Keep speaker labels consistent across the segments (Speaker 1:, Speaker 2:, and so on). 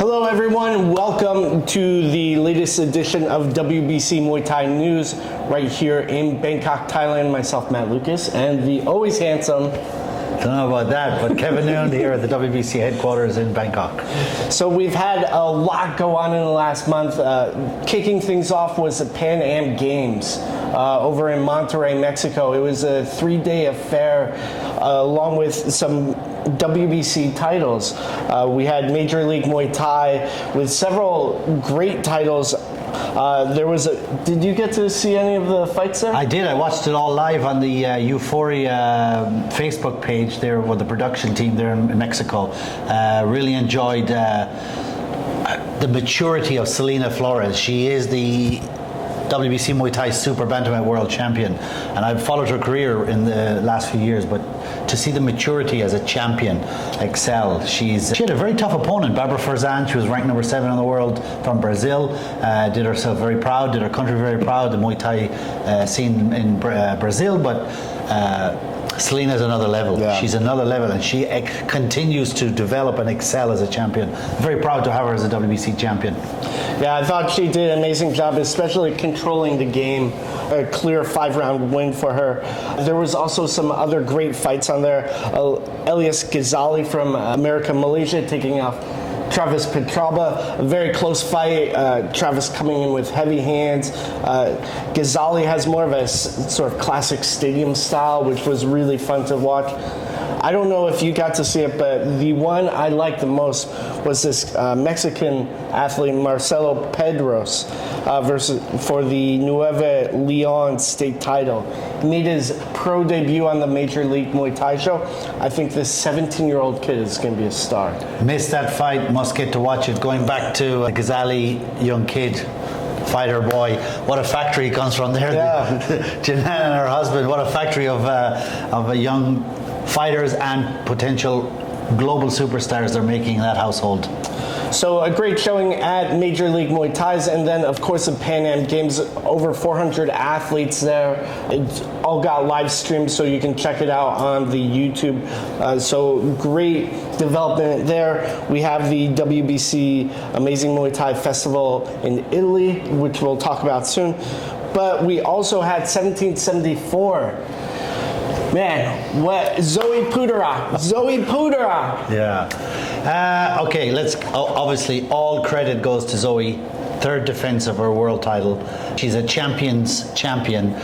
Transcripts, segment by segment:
Speaker 1: Hello everyone, welcome to the latest edition of WBC Muay Thai News right here in Bangkok, Thailand. Myself, Matt Lucas, and the always handsome...
Speaker 2: Don't know about that, but Kevin Noone here at the WBC headquarters in Bangkok.
Speaker 1: So we've had a lot go on in the last month. Kicking things off was the Pan Am Games over in Monterrey, Mexico. It was a 3-day affair along with some WBC titles. We had Major League Muay Thai with several great titles. Did you get to see any of the fights there?
Speaker 2: I did. I watched it all live on the Euphoria Facebook page there with the production team there in Mexico. Really enjoyed the maturity of Selena Flores. She is the WBC Muay Thai Super Bantamweight World Champion, and I've followed her career in the last few years, but to see the maturity as a champion excel. She had a very tough opponent, Barbara Farzan. She was ranked number 7 in the world from Brazil. Did herself very proud, did her country very proud, the Muay Thai scene in Brazil, but Selena's another level. Yeah. She's another level, and she continues to develop and excel as a champion. Very proud to have her as a WBC champion.
Speaker 1: Yeah, I thought she did an amazing job, especially controlling the game. A clear 5-round win for her. There was also some other great fights on there. Elias Ghazali from America, Malaysia, taking off Travis Petraba. A very close fight. Travis coming in with heavy hands. Ghazali has more of a sort of classic stadium style, which was really fun to watch. I don't know if you got to see it, but the one I liked the most was this Mexican athlete, Marcelo Pedros, for the Nueve Leon state title. He made his pro debut on the Major League Muay Thai show. I think this 17-year-old kid is going to be a star.
Speaker 2: Missed that fight, must get to watch it. Going back to Ghazali, young kid, fighter boy, what a factory he comes from there.
Speaker 1: Yeah.
Speaker 2: Janan and her husband, what a factory of a young fighters and potential global superstars they're making in that household.
Speaker 1: So a great showing at Major League Muay Thai's, and then of course the Pan Am Games, over 400 athletes there. It all got live streamed, so you can check it out on the YouTube. So great development there. We have the WBC Amazing Muay Thai Festival in Italy, which we'll talk about soon. But we also had 1774. Man, what? Zoe Pudera.
Speaker 2: Yeah. Okay, obviously all credit goes to Zoe. 3rd defense of her world title. She's a champion's champion,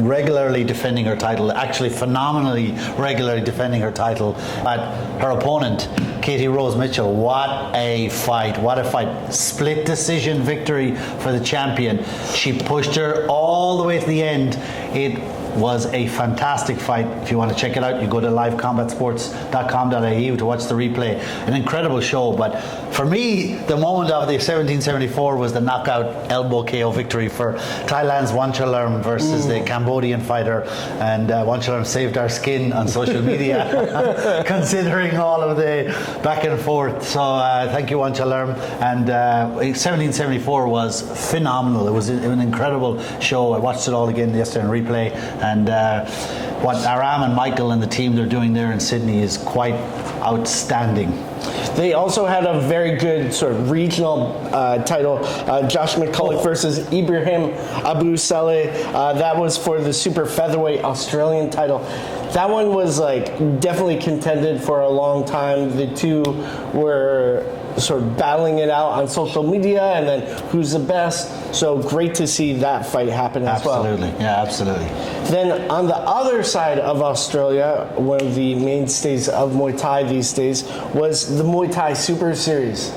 Speaker 2: regularly defending her title, actually phenomenally regularly defending her title. But her opponent, Katie Rose Mitchell, what a fight. Split decision victory for the champion. She pushed her all the way to the end. It was a fantastic fight. If you want to check it out, you go to livecombatsports.com.au to watch the replay. An incredible show, but for me, the moment of the 1774 was the knockout elbow KO victory for Thailand's Wanchalerm versus the Cambodian fighter, and Wanchalerm saved our skin on social media considering all of the back and forth. So thank you, Wanchalerm. And 1774 was phenomenal. It was an incredible show. I watched it all again yesterday on replay. And what Aram and Michael and the team they're doing there in Sydney is quite outstanding.
Speaker 1: They also had a very good sort of regional title, Josh McCulloch versus Ibrahim Abu Saleh. That was for the super featherweight Australian title. That one was definitely contended for a long time. The two were sort of battling it out on social media, and then who's the best. So great to see that fight happen as well.
Speaker 2: Absolutely, yeah, absolutely.
Speaker 1: Then on the other side of Australia, one of the mainstays of Muay Thai these days was the Muay Thai Superseries.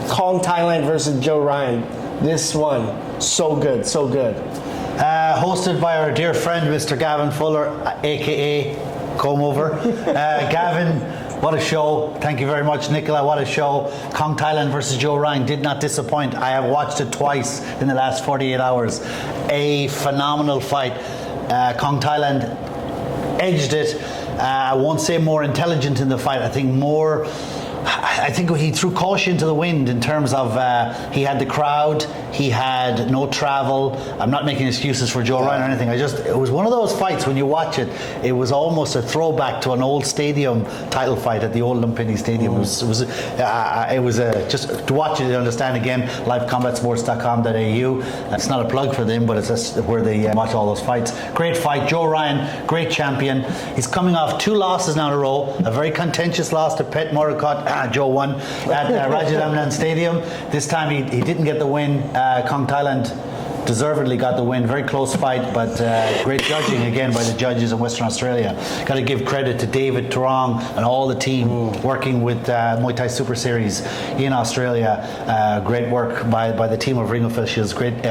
Speaker 1: Kong Thailand versus Joe Ryan. This one, so good.
Speaker 2: Hosted by our dear friend, Mr. Gavin Fuller, aka Comb Over. Gavin, what a show. Thank you very much, Nicola. What a show. Kong Thailand versus Joe Ryan did not disappoint. I have watched it twice in the last 48 hours. A phenomenal fight. Kong Thailand edged it. I won't say more intelligent in the fight. I think more I think he threw caution to the wind in terms of he had the crowd, he had no travel. I'm not making excuses for Joe Ryan or anything. It was one of those fights when you watch it, it was almost a throwback to an old stadium title fight at the old Lumpini Stadium. It was just to watch it and understand again. livecombatsports.com.au. It's not a plug for them, but it's just where they watch all those fights. Great fight, Joe Ryan, great champion. He's coming off 2 losses now in a row. A very contentious loss to Pet Morakot. Joe won at Raja Damnan Stadium. This time he didn't get the win. Kong Thailand deservedly got the win. Very close fight, but great judging again by the judges in Western Australia. Got to give credit to David Turong and all the team working with Muay Thai Superseries in Australia. Great work by the team of ring officials. Great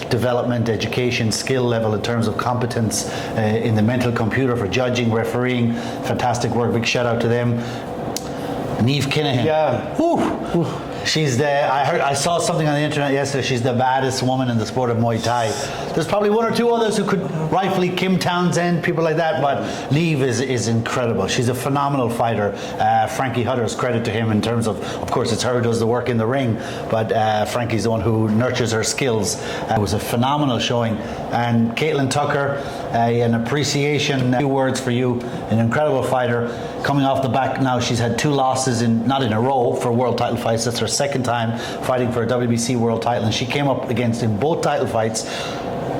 Speaker 2: development, education, skill level in terms of competence in the mental computer for judging, refereeing. Fantastic work. Big shout out to them. Neve Kinahan.
Speaker 1: Yeah.
Speaker 2: Woo. She's I saw something on the internet yesterday. She's the baddest woman in the sport of Muay Thai. There's probably 1 or 2 others who could rightfully, Kim Townsend, people like that, but Neve is incredible. She's a phenomenal fighter. Frankie Hutter's credit to him in terms of course, it's her who does the work in the ring, but Frankie's the one who nurtures her skills. It was a phenomenal showing. And Caitlin Tucker, an appreciation, 2 words for you, an incredible fighter. Coming off the back now, she's had 2 losses not in a row for world title fights. That's her second time fighting for a WBC world title, and she came up against, in both title fights,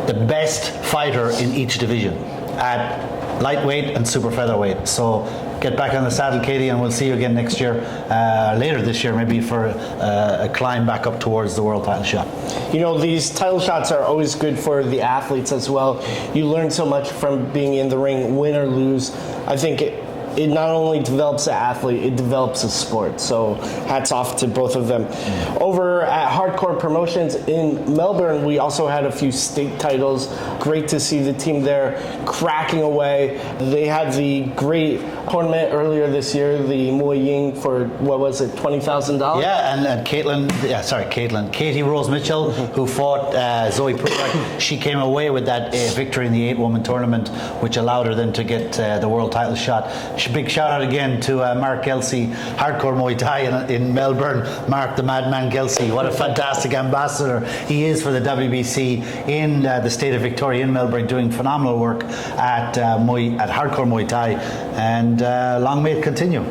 Speaker 2: the best fighter in each division at lightweight and super featherweight. So get back on the saddle, Katie, and we'll see you again next year, later this year maybe, for a climb back up towards the world title shot.
Speaker 1: You know, these title shots are always good for the athletes as well. You learn so much from being in the ring, win or lose. I think it not only develops an athlete, it develops a sport. So hats off to both of them. Over at Hardcore Promotions in Melbourne, we also had a few state titles. Great to see the team there cracking away. They had the great tournament earlier this year, the Muay Ying, for what was it, $20,000?
Speaker 2: Yeah, and Katie Rose Mitchell, who fought Zoe Pruitt, she came away with that victory in the 8-woman tournament, which allowed her then to get the world title shot. Big shout out again to Mark Kelsey, Hardcore Muay Thai in Melbourne. Mark the Madman Kelsey, what a fantastic ambassador he is for the WBC in the state of Victoria in Melbourne, doing phenomenal work at Hardcore Muay Thai, and long may it continue.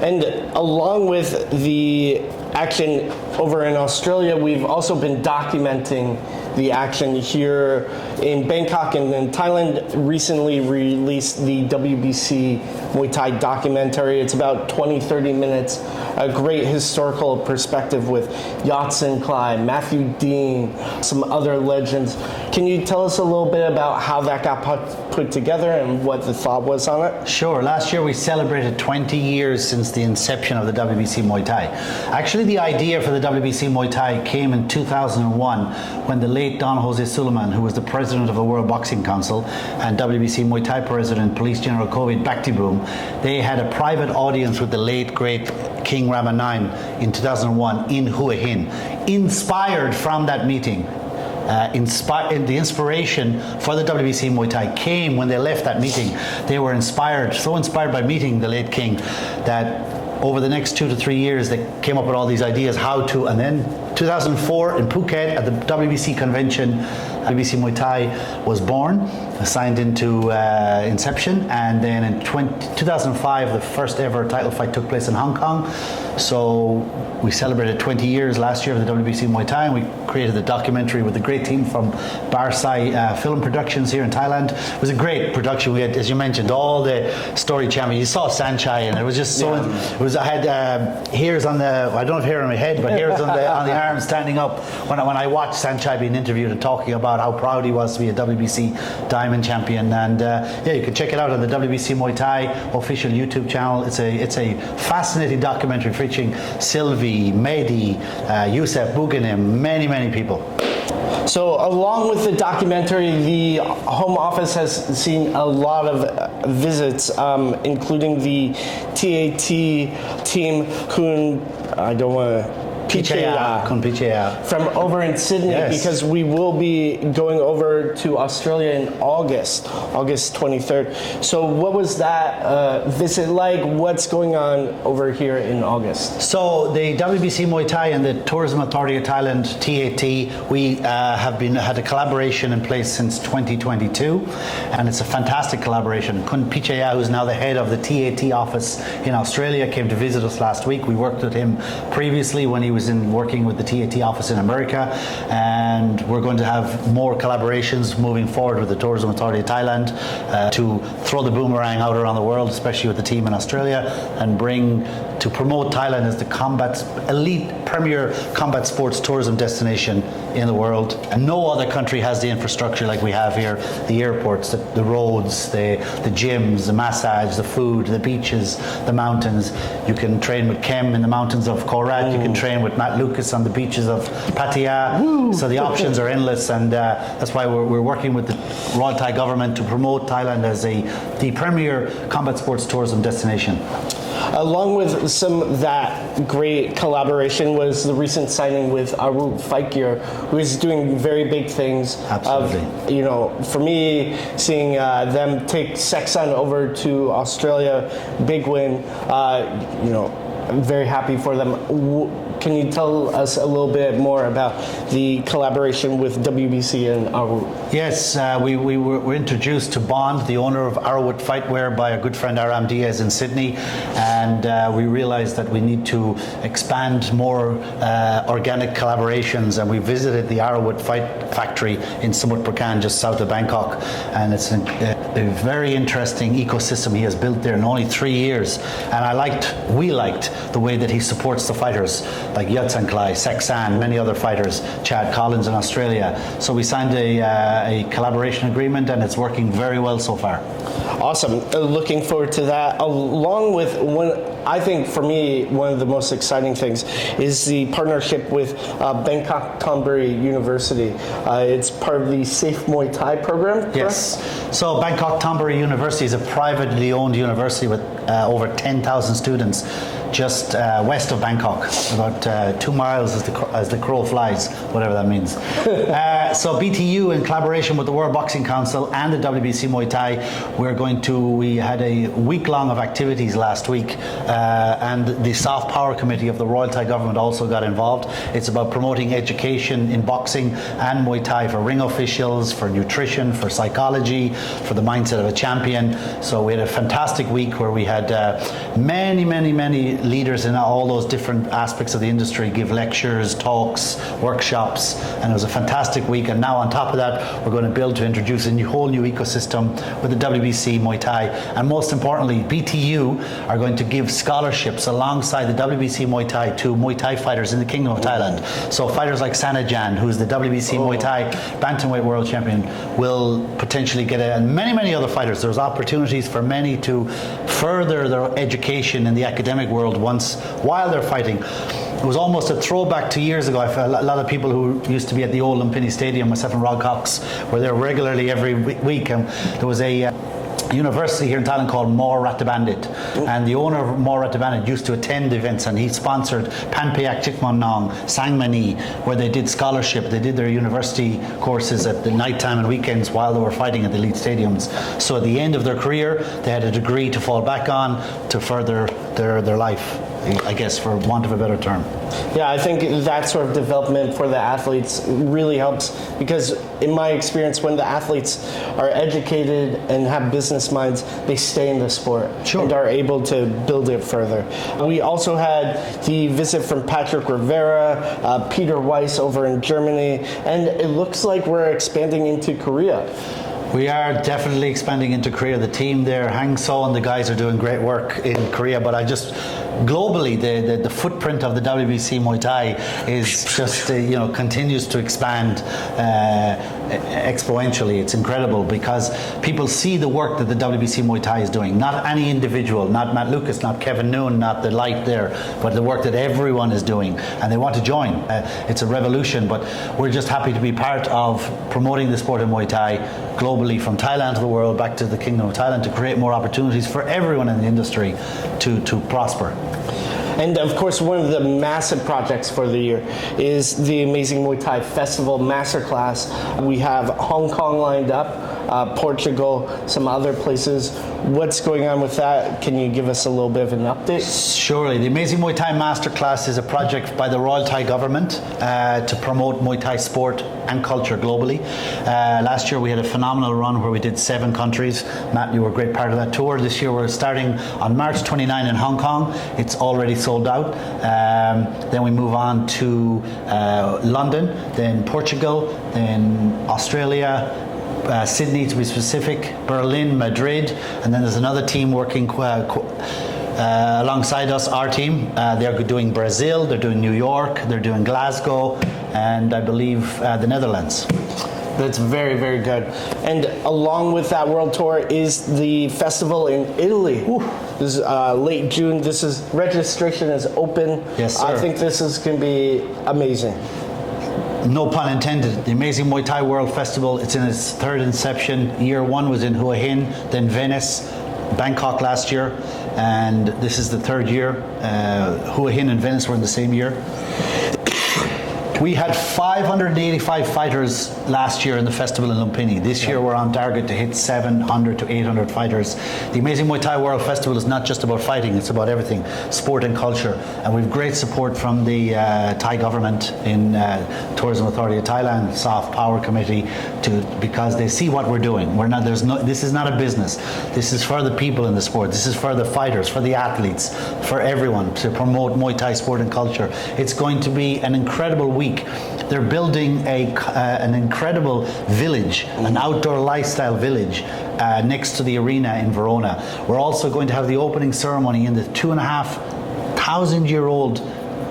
Speaker 1: And along with the action over in Australia, we've also been documenting the action here in Bangkok, and then Thailand recently released the WBC Muay Thai documentary. It's about 20-30 minutes, a great historical perspective with Yatsen Clyde, Matthew Dean, some other legends. Can you tell us a little bit about how that got put together and what the thought was on it?
Speaker 2: Sure. Last year we celebrated 20 years since the inception of the WBC Muay Thai. Actually, the idea for the WBC Muay Thai came in 2001 when the late Don Jose Suleiman, who was the president of the World Boxing Council and WBC Muay Thai president, Police General Kovid Bakhtiboom, they had a private audience with the late, great King Rama IX in 2001 in Hua Hin. Inspired from that meeting, the inspiration for the WBC Muay Thai came when they left that meeting. They were so inspired by meeting the late King, that over the next 2 to 3 years they came up with all these ideas how to, and then 2004 in Phuket at the WBC convention, WBC Muay Thai was born, signed into inception, and then in 2005 the first ever title fight took place in Hong Kong. So we celebrated 20 years last year of the WBC Muay Thai, and we created the documentary with the great team from Barsai Film Productions here in Thailand. It was a great production. We had, as you mentioned, all the story champions. You saw Sanchai, and it was just so. Yeah. I had hairs on the. I don't have hair on my head, but hairs on the arms standing up when I watched Sanchai being interviewed and talking about how proud he was to be a WBC Diamond champion. And you can check it out on the WBC Muay Thai official YouTube channel. It's a fascinating documentary featuring Sylvie, Mehdi, Youssef Bouganim, many people.
Speaker 1: So along with the documentary, the Home Office has seen a lot of visits, including the TAT team, who I don't want to Pichea
Speaker 2: Kun Pichea.
Speaker 1: from over in Sydney,
Speaker 2: Yes.
Speaker 1: because we will be going over to Australia in August 23rd. So what was that visit like? What's going on over here in August?
Speaker 2: So the WBC Muay Thai and the Tourism Authority of Thailand, TAT, we had a collaboration in place since 2022, and it's a fantastic collaboration. Kun Pichea, who's now the head of the TAT office in Australia, came to visit us last week. We worked with him previously when he was working with the TAT office in America, and we're going to have more collaborations moving forward with the Tourism Authority of Thailand to throw the boomerang out around the world, especially with the team in Australia, and to promote Thailand as the elite premier combat sports tourism destination in the world. And no other country has the infrastructure like we have here: the airports, the roads, the gyms, the massage, the food, the beaches, the mountains. You can train with Kem in the mountains of Korat. You can train with Matt Lucas on the beaches of Pattaya. So the options are endless, and that's why we're working with the Royal Thai government to promote Thailand as the premier combat sports tourism destination.
Speaker 1: Along with some of that great collaboration was the recent signing with Arwut Fight Gear, who is doing very big things.
Speaker 2: Absolutely.
Speaker 1: For me, seeing them take Sexan over to Australia, big win. I'm very happy for them. Can you tell us a little bit more about the collaboration with WBC and Arwut?
Speaker 2: Yes, we were introduced to Bond, the owner of Arwut Fightwear, by a good friend Aram Diaz in Sydney, and we realized that we need to expand more organic collaborations, and we visited the Arwut Fight Factory in Samut Prakan, just south of Bangkok, and it's a very interesting ecosystem he has built there in only 3 years, and we liked the way that he supports the fighters like Yutsan Klai, Sexan, many other fighters, Chad Collins in Australia. So we signed a collaboration agreement, and it's working very well so far.
Speaker 1: Awesome. Looking forward to that. Along with I think for me, one of the most exciting things is the partnership with Bangkok Thonburi University. It's part of the Safe Muay Thai program, correct?
Speaker 2: Yes. So Bangkok Thonburi University is a privately owned university with over 10,000 students just west of Bangkok, about 2 miles as the crow flies, whatever that means. So BTU, in collaboration with the World Boxing Council and the WBC Muay Thai, we had a week-long of activities last week, and the Soft Power Committee of the Royal Thai government also got involved. It's about promoting education in boxing and Muay Thai for ring officials, for nutrition, for psychology, for the mindset of a champion. So we had a fantastic week where we had many leaders in all those different aspects of the industry give lectures, talks, workshops, and it was a fantastic week. And now on top of that, we're going to build to introduce a whole new ecosystem with the WBC Muay Thai, and most importantly, BTU are going to give scholarships alongside the WBC Muay Thai to Muay Thai fighters in the Kingdom of Thailand. So fighters like Sanajan, who's the WBC Muay Thai Bantamweight World Champion, will potentially get it, and many other fighters. There's opportunities for many to further their education in the academic world while they're fighting. It was almost a throwback to years ago. A lot of people who used to be at the old Lumpini Stadium, myself and Rod Cox, were there regularly every week, and there was a university here in Thailand called Mor Rattabandit, and the owner of Mor Rattabandit used to attend events, and he sponsored Panpayak Chikmon Nong, Sangmani, where they did scholarship. They did their university courses at the night time and weekends while they were fighting at the elite stadiums. So at the end of their career, they had a degree to fall back on to further their life, I guess, for want of a better term.
Speaker 1: Yeah, I think that sort of development for the athletes really helps, because in my experience, when the athletes are educated and have business minds, they stay in the sport and are able to build it further. We also had the visit from Patrick Rivera, Peter Weiss over in Germany, and it looks like we're expanding into Korea.
Speaker 2: We are definitely expanding into Korea. The team there, Hang So and the guys, are doing great work in Korea, but globally, the footprint of the WBC Muay Thai is just, continues to expand exponentially. It's incredible because people see the work that the WBC Muay Thai is doing. Not any individual, not Matt Lucas, not Kevin Noone, not the light there, but the work that everyone is doing, and they want to join. It's a revolution, but we're just happy to be part of promoting the sport of Muay Thai globally, from Thailand to the world, back to the Kingdom of Thailand, to create more opportunities for everyone in the industry to prosper.
Speaker 1: And of course, one of the massive projects for the year is the Amazing Muay Thai Festival Masterclass. We have Hong Kong lined up, Portugal, some other places. What's going on with that? Can you give us a little bit of an update?
Speaker 2: Surely. The Amazing Muay Thai Masterclass is a project by the Royal Thai government to promote Muay Thai sport and culture globally. Last year we had a phenomenal run where we did 7 countries. Matt, you were a great part of that tour. This year we're starting on March 29 in Hong Kong. It's already sold out. Then we move on to London, then Portugal, then Australia, Sydney to be specific, Berlin, Madrid, and then there's another team working alongside us, our team. They're doing Brazil, they're doing New York, they're doing Glasgow, and I believe the Netherlands.
Speaker 1: That's very, very good. And along with that world tour is the festival in Italy. This is late June. Registration is open.
Speaker 2: Yes, sir.
Speaker 1: I think this is going to be amazing.
Speaker 2: No pun intended. The Amazing Muay Thai World Festival, it's in its 3rd inception. Year 1 was in Hua Hin, then Venice, Bangkok last year, and this is the 3rd year. Hua Hin and Venice were in the same year. We had 585 fighters last year in the festival in Lumpini. This year we're on target to hit 700 to 800 fighters. The Amazing Muay Thai World Festival is not just about fighting, it's about everything, sport and culture. And we've great support from the Thai government in Tourism Authority of Thailand, Soft Power Committee, because they see what we're doing. This is not a business. This is for the people in the sport. This is for the fighters, for the athletes, for everyone, to promote Muay Thai sport and culture. It's going to be an incredible week. They're building an incredible village, an outdoor lifestyle village next to the arena in Verona. We're also going to have the opening ceremony in the 2,500-year-old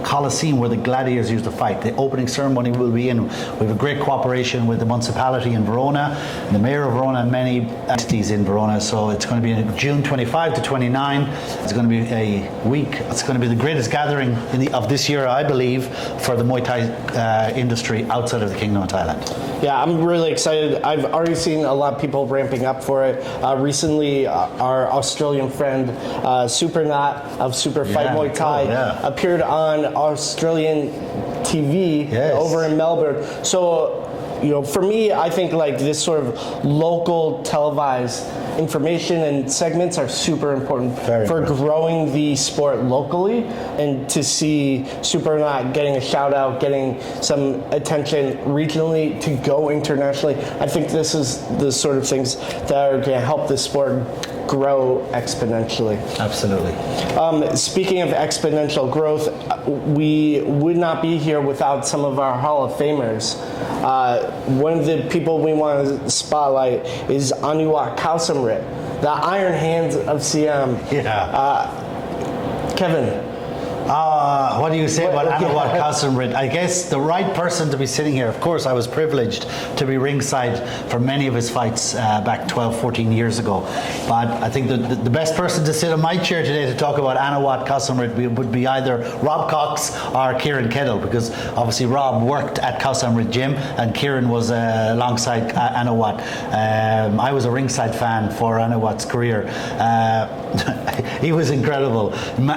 Speaker 2: Colosseum where the gladiators used to fight. The opening ceremony will be in. We have a great cooperation with the municipality in Verona, the mayor of Verona, and many entities in Verona. So it's going to be June 25 to 29. It's going to be a week. It's going to be the greatest gathering of this year, I believe, for the Muay Thai industry outside of the Kingdom of Thailand.
Speaker 1: Yeah, I'm really excited. I've already seen a lot of people ramping up for it. Recently, our Australian friend, Supernat of Super Fight Muay Thai, appeared on Australian TV over in Melbourne. So, for me, I think like this sort of local televised information and segments are super important for growing the sport locally, and to see Supernat getting a shout out, getting some attention regionally to go internationally. I think this is the sort of things that are going to help the sport grow exponentially.
Speaker 2: Absolutely.
Speaker 1: Speaking of exponential growth, we would not be here without some of our Hall of Famers. One of the people we want to spotlight is Anuwat Kaewsamrit, the Iron Hands of Siam. Kevin.
Speaker 2: What do you say about Anuwat Kaewsamrit? I guess the right person to be sitting here. Of course, I was privileged to be ringside for many of his fights back 12, 14 years ago. But I think the best person to sit on my chair today to talk about Anuwat Kaewsamrit would be either Rob Cox or Kieran Kettle, because obviously Rob worked at Kaewsamrit Gym and Kieran was alongside Anuwat. I was a ringside fan for Anuwat's career. He was incredible.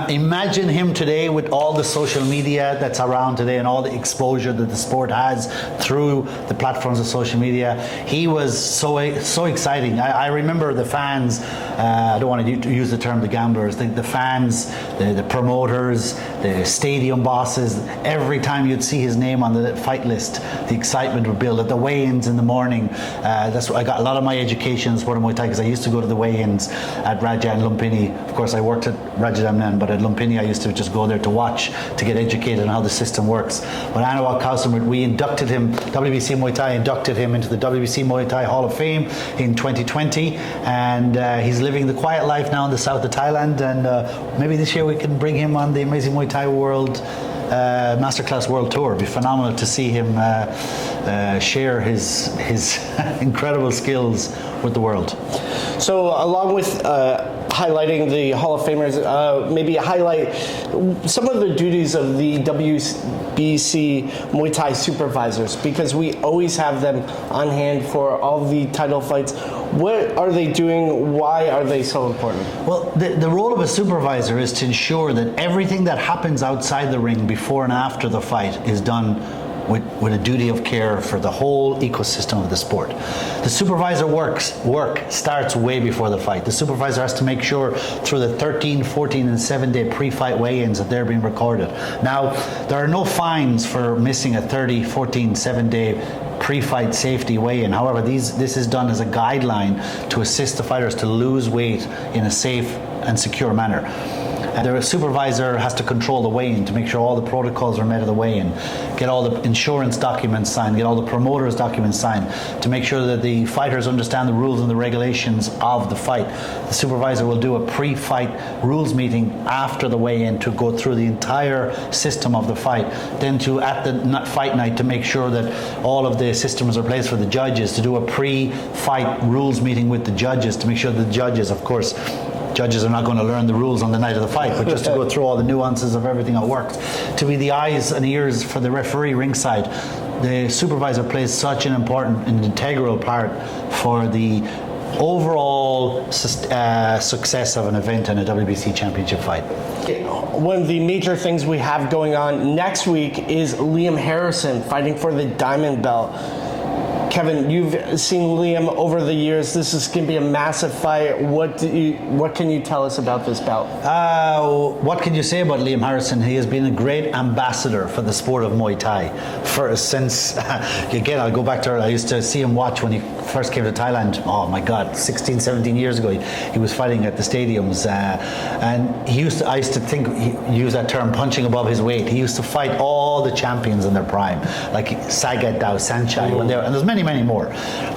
Speaker 2: Imagine him today with all the social media that's around today and all the exposure that the sport has through the platforms of social media. He was so exciting. I remember the fans, I don't want to use the term the gamblers, the fans, the promoters, the stadium bosses, every time you'd see his name on the fight list, the excitement would build at the weigh-ins in the morning. That's where I got a lot of my education in sport of Muay Thai, because I used to go to the weigh-ins at Raja and Lumpini. Of course, I worked at Raja Damnan, but at Lumpini I used to just go there to watch, to get educated on how the system works. But Anuwat Kaewsamrit, we inducted him, WBC Muay Thai inducted him into the WBC Muay Thai Hall of Fame in 2020, and he's living the quiet life now in the south of Thailand, and maybe this year we can bring him on the Amazing Muay Thai World Masterclass World Tour. It'd be phenomenal to see him share his incredible skills with the world. So along with highlighting the Hall of Famers, maybe highlight some of the duties of the WBC Muay Thai Supervisors, because we always have them on hand for all the title fights.
Speaker 1: What are they doing? Why are they so important?
Speaker 2: Well, the role of a supervisor is to ensure that everything that happens outside the ring before and after the fight is done with a duty of care for the whole ecosystem of the sport. The supervisor work starts way before the fight. The supervisor has to make sure through the 13, 14 and 7-day pre-fight weigh-ins that they're being recorded. Now, there are no fines for missing a 30, 14, 7-day pre-fight safety weigh-in. However, this is done as a guideline to assist the fighters to lose weight in a safe and secure manner. The supervisor has to control the weigh-in to make sure all the protocols are met of the weigh-in, get all the insurance documents signed, get all the promoters' documents signed, to make sure that the fighters understand the rules and the regulations of the fight. The supervisor will do a pre-fight rules meeting after the weigh-in to go through the entire system of the fight. Then at the fight night to make sure that all of the systems are placed for the judges, to do a pre-fight rules meeting with the judges to make sure the judges, of course, judges are not going to learn the rules on the night of the fight, but just to go through all the nuances of everything that works. To be the eyes and ears for the referee ringside, the supervisor plays such an important and integral part for the overall success of an event and a WBC championship fight.
Speaker 1: One of the major things we have going on next week is Liam Harrison fighting for the Diamond Belt. Kevin, you've seen Liam over the years. This is going to be a massive fight. What can you tell us about this bout?
Speaker 2: What can you say about Liam Harrison? He has been a great ambassador for the sport of Muay Thai. Again, I'll go back to I used to see him watch when he first came to Thailand. Oh my God, 16, 17 years ago. He was fighting at the stadiums. And I used to think, he used that term, punching above his weight. He used to fight all the champions in their prime, like Sagat Dao Sanchai, and there's many more.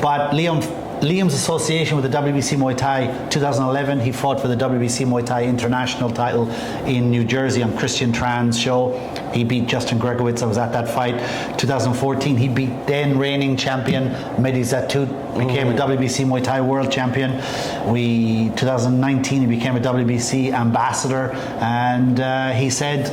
Speaker 2: But Liam's association with the WBC Muay Thai, 2011, he fought for the WBC Muay Thai international title in New Jersey on Christian Tran's show. He beat Justin Gregowitz. I was at that fight. 2014, he beat then reigning champion Mehdi Zatut, became a WBC Muay Thai world champion. 2019, he became a WBC ambassador, and he said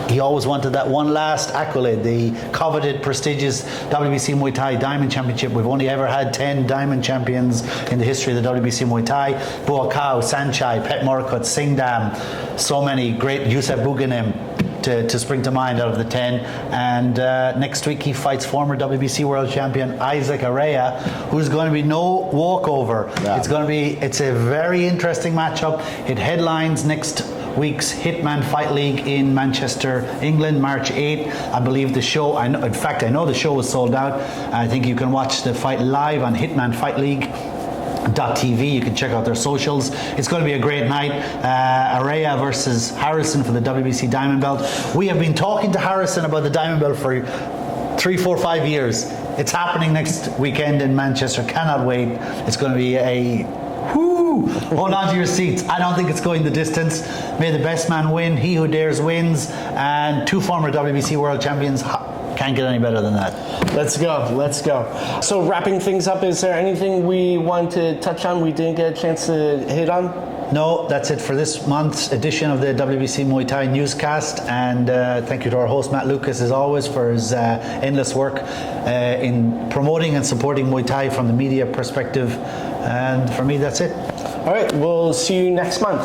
Speaker 2: he always wanted that one last accolade, the coveted, prestigious WBC Muay Thai Diamond Championship. We've only ever had 10 Diamond champions in the history of the WBC Muay Thai. Buakaw, Sanchai, Pet Morkut, Singdam, so many great, Yusuf Buganim to spring to mind out of the 10. And next week he fights former WBC World Champion Isaac Araya, who's going to be no walkover. Yeah. It's a very interesting matchup. It headlines next week's Hitman Fight League in Manchester, England, March 8th. I believe the show, I know the show was sold out. I think you can watch the fight live on Hitman Fight League.tv. You can check out their socials. It's going to be a great night. Araya versus Harrison for the WBC Diamond Belt. We have been talking to Harrison about the Diamond Belt for 3, 4, 5 years. It's happening next weekend in Manchester. Cannot wait. It's going to be hold on to your seats. I don't think it's going the distance. May the best man win. He who dares wins. And 2 former WBC world champions. Can't get any better than that.
Speaker 1: Let's go. So wrapping things up, is there anything we want to touch on we didn't get a chance to hit on?
Speaker 2: No, that's it for this month's edition of the WBC Muay Thai newscast. And thank you to our host, Matt Lucas, as always, for his endless work in promoting and supporting Muay Thai from the media perspective. And for me, that's it.
Speaker 1: All right, we'll see you next month.